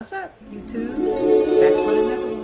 What's up, YouTube? Back for another one.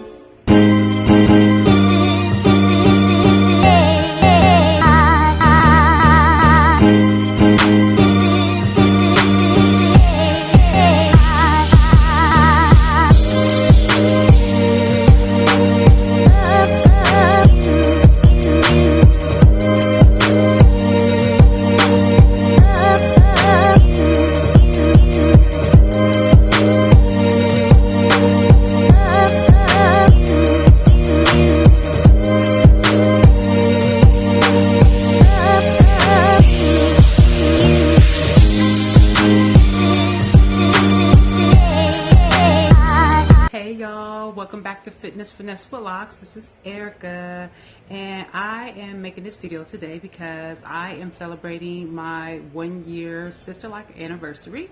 Hey y'all, welcome back to Fitness Finesse Vlogs. This is Erica, and I am making this video today because I am celebrating my 1-year sister-like anniversary.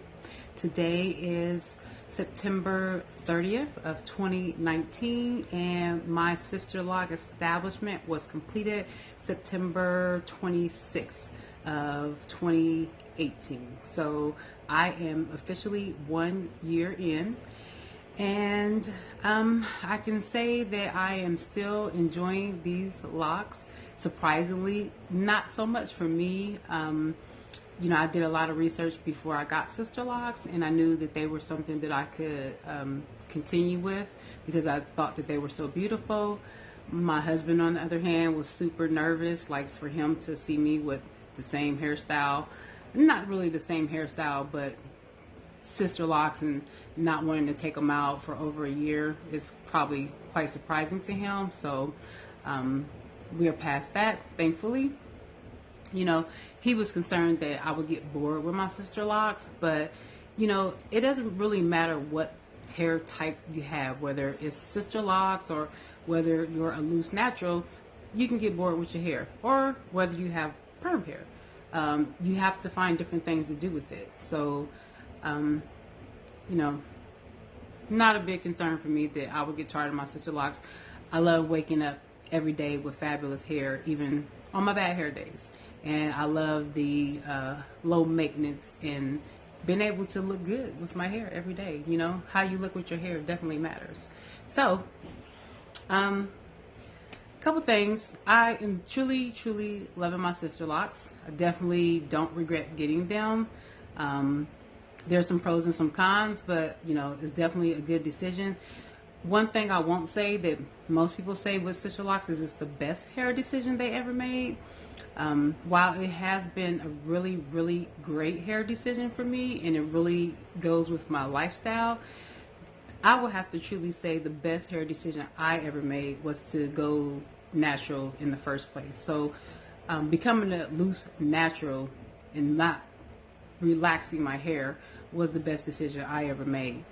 Today is September 30th of 2019, and my sister-like establishment was completed September 26th of 2018. So I am officially 1 year in. And I can say that I am still enjoying these locks. Surprisingly, not so much for me. You know, I did a lot of research before I got sister locks, and I knew that they were something that I could continue with because I thought that they were so beautiful. My husband, on the other hand, was super nervous, like for him to see me with the same hairstyle. Not really the same hairstyle, but sister locks, and not wanting to take them out for over a year is probably quite surprising to him. So we are past that, thankfully. You know, he was concerned that I would get bored with my sister locks, but you know, it doesn't really matter what hair type you have, whether it's sister locks or whether you're a loose natural. You can get bored with your hair, or whether you have perm hair. You have to find different things to do with it. So you know, not a big concern for me that I would get tired of my sister locks. I love waking up every day with fabulous hair, even on my bad hair days. And I love the low maintenance and being able to look good with my hair every day. You know, how you look with your hair definitely matters. So, couple things. I am truly loving my sister locks. I definitely don't regret getting them. There's some pros and some cons, but you know, it's definitely a good decision. One thing I won't say that most people say with sister locks is it's the best hair decision they ever made. While it has been a really great hair decision for me, and it really goes with my lifestyle, I will have to truly say the best hair decision I ever made was to go natural in the first place. So becoming a loose natural and not relaxing my hair was the best decision I ever made.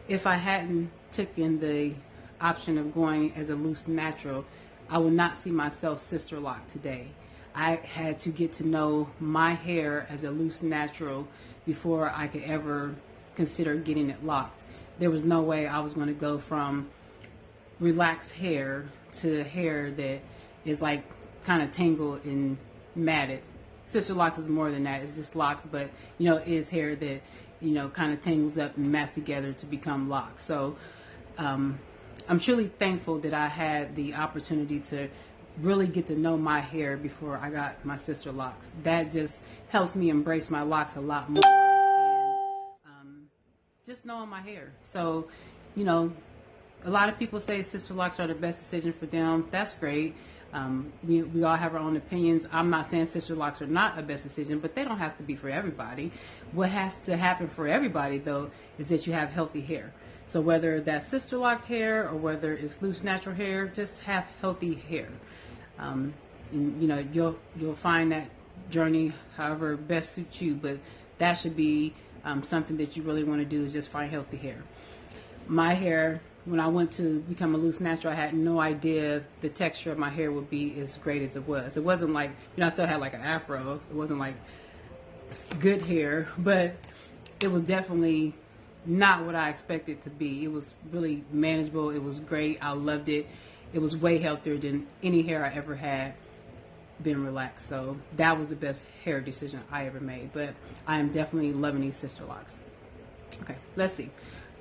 If I hadn't taken the option of going as a loose natural, I would not see myself sister lock today. I had to get to know my hair as a loose natural before I could ever consider getting it locked. There was no way I was going to go from relaxed hair to hair that is like kind of tangled and matted. Sister locks is more than that. It's just locks, but you know, it is hair that, you know, kind of tangles up and mats together to become locks. So I'm truly thankful that I had the opportunity to really get to know my hair before I got my sister locks. That just helps me embrace my locks a lot more, and just knowing my hair. So, you know, a lot of people say sister locks are the best decision for them. That's great. We all have our own opinions. I'm not saying sister locks are not a best decision, but they don't have to be for everybody. What has to happen for everybody, though, is that you have healthy hair. So whether that's sister locked hair or whether it's loose natural hair, just have healthy hair. And, you know, you'll find that journey however best suits you, but that should be something that you really want to do, is just find healthy hair. My hair, when I went to become a loose natural, I had no idea the texture of my hair would be as great as it was. It wasn't like, you know, I still had like an afro. It wasn't like good hair, but it was definitely not what I expected it to be. It was really manageable. It was great. I loved it. It was way healthier than any hair I ever had been relaxed. So that was the best hair decision I ever made. But I am definitely loving these sister locks. Okay, let's see.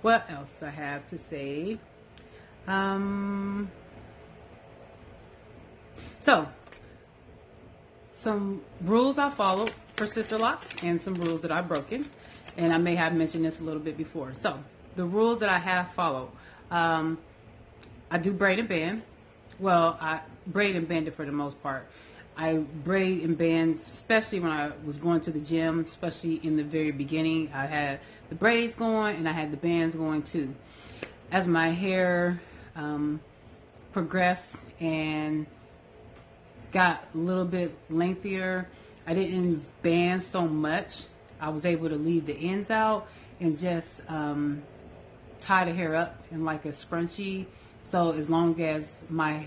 What else do I have to say? Um, so, some rules I followed for sister locks and some rules that I've broken. And I may have mentioned this a little bit before. So, the rules that I have followed. I do braid and band. Well, I braid and band it for the most part. I braid and band, especially when I was going to the gym, especially in the very beginning. I had the braids going and I had the bands going too. As my hair progressed and got a little bit lengthier, I didn't band so much. I was able to leave the ends out and just tie the hair up in like a scrunchie. So as long as my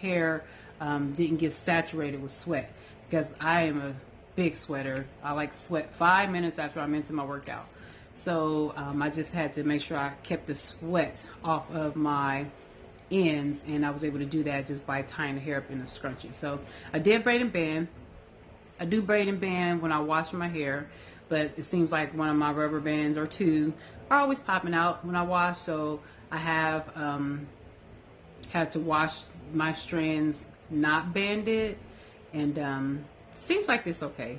hair didn't get saturated with sweat, because I am a big sweater. I like sweat 5 minutes after I'm into my workout. So I just had to make sure I kept the sweat off of my ends, and I was able to do that just by tying the hair up in a scrunchie. So I did braid and band. I do braid and band when I wash my hair, but it seems like one of my rubber bands or two are always popping out when I wash. So I have had to wash my strands not banded, and seems like it's okay.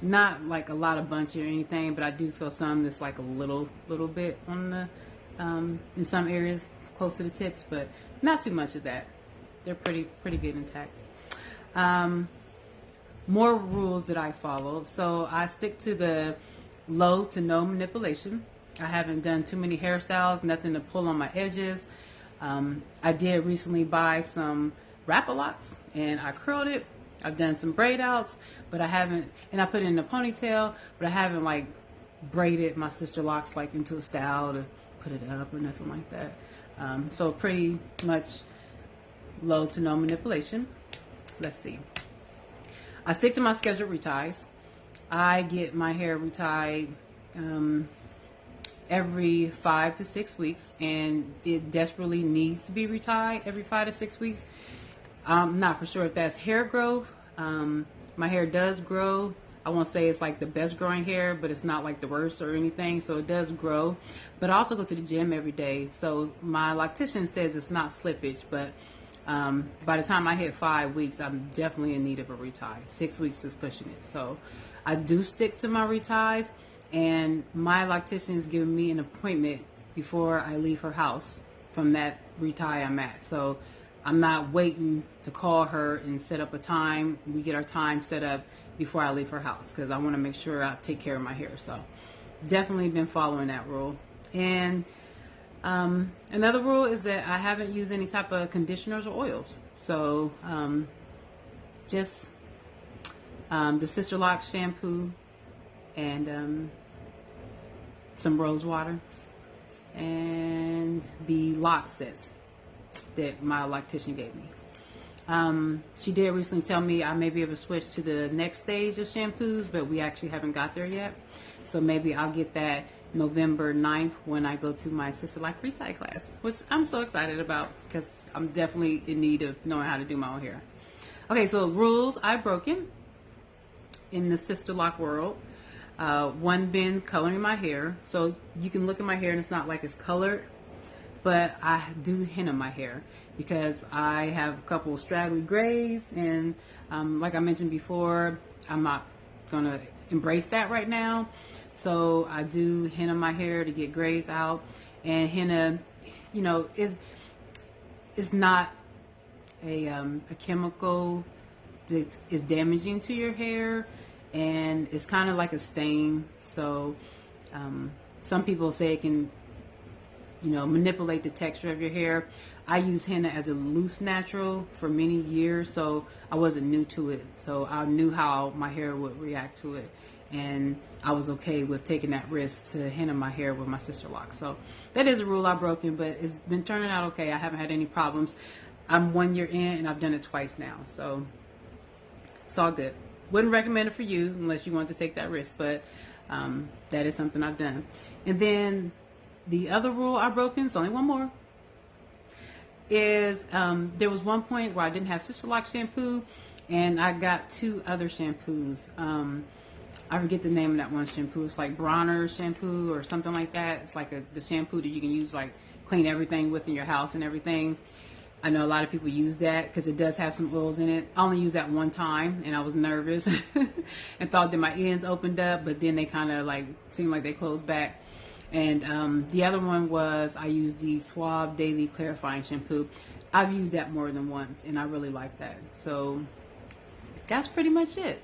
Not like a lot of bunch or anything, but I do feel some that's like a little bit on the in some areas close to the tips, but not too much of that. They're pretty good intact. More rules that I follow. So I stick to the low to no manipulation. I haven't done too many hairstyles, nothing to pull on my edges. I did recently buy some wrap locks and I curled it. I've done some braid outs, but I haven't, and I put it in a ponytail, but I haven't like braided my sister locks like into a style to put it up or nothing like that. So pretty much low to no manipulation. Let's see. I stick to my scheduled reties. I get my hair retied every 5 to 6 weeks, and it desperately needs to be retied every 5 to 6 weeks. I'm not for sure if that's hair growth. My hair does grow. I won't say it's like the best growing hair, but it's not like the worst or anything, so it does grow. But I also go to the gym every day, so my loctician says it's not slippage, but by the time I hit 5 weeks, I'm definitely in need of a retie. 6 weeks is pushing it. So I do stick to my reties, and my loctician is giving me an appointment before I leave her house from that retie I'm at. So I'm not waiting to call her and set up a time. We get our time set up before I leave her house because I want to make sure I take care of my hair. So definitely been following that rule. And another rule is that I haven't used any type of conditioners or oils. So just the Sister Lock shampoo and some rose water and the lock sets that my loctician gave me. She did recently tell me I may be able to switch to the next stage of shampoos, but we actually haven't got there yet. So maybe I'll get that November 9th when I go to my Sister Lock retie class, which I'm so excited about because I'm definitely in need of knowing how to do my own hair. Okay, so rules I've broken in the Sister Lock world. One been coloring my hair. So you can look at my hair and it's not like it's colored, but I do henna my hair because I have a couple of straggly grays, and like I mentioned before, I'm not gonna embrace that right now. So I do henna my hair to get grays out, and henna, you know, is not a chemical that is damaging to your hair, and it's kind of like a stain. So some people say it can, you know, manipulate the texture of your hair. I use henna as a loose natural for many years, so I wasn't new to it. So I knew how my hair would react to it, and I was okay with taking that risk to henna my hair with my Sister Lock. So that is a rule I've broken, but it's been turning out okay. I haven't had any problems. I'm 1 year in, and I've done it twice now, so it's all good. Wouldn't recommend it for you unless you want to take that risk, but that is something I've done. And then the other rule I've broken, it's only one more, is there was one point where I didn't have Sister Lock shampoo, and I got 2 other shampoos. I forget the name of that one shampoo. It's like Bronner shampoo or something like that. It's like the shampoo that you can use, like clean everything with in your house and everything. I know a lot of people use that because it does have some oils in it. I only used that one time and I was nervous and thought that my ends opened up, but then they kind of like seemed like they closed back. And the other one was I used the Suave Daily Clarifying Shampoo. I've used that more than once and I really like that. So that's pretty much it.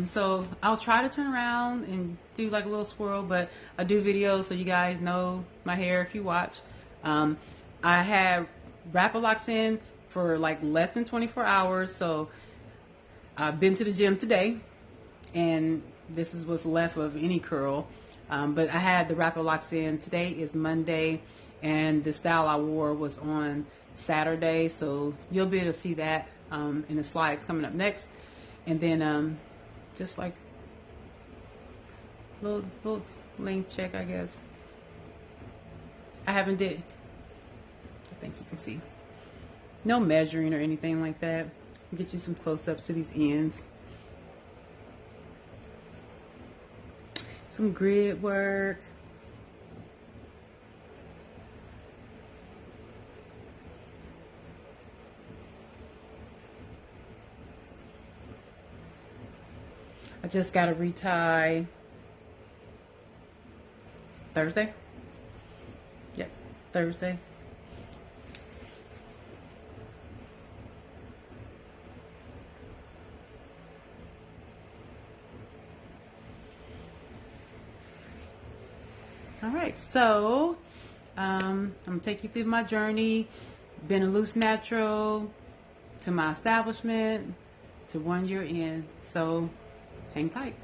So I'll try to turn around and do like a little swirl, but I do videos so you guys know my hair if you watch. I had Rapalox in for like less than 24 hours, so I've been to the gym today and this is what's left of any curl. But I had the Rapalox in. Today is Monday and the style I wore was on Saturday, so you'll be able to see that in the slides coming up next. And then just like little length check, I guess. I haven't did, I think you can see, no measuring or anything like that. Get you some close-ups to these ends. Some grid work. I just got to retie Thursday. Yep, Thursday. All right, so I'm gonna take you through my journey. Been a loose natural to my establishment to 1 year in. So hang tight.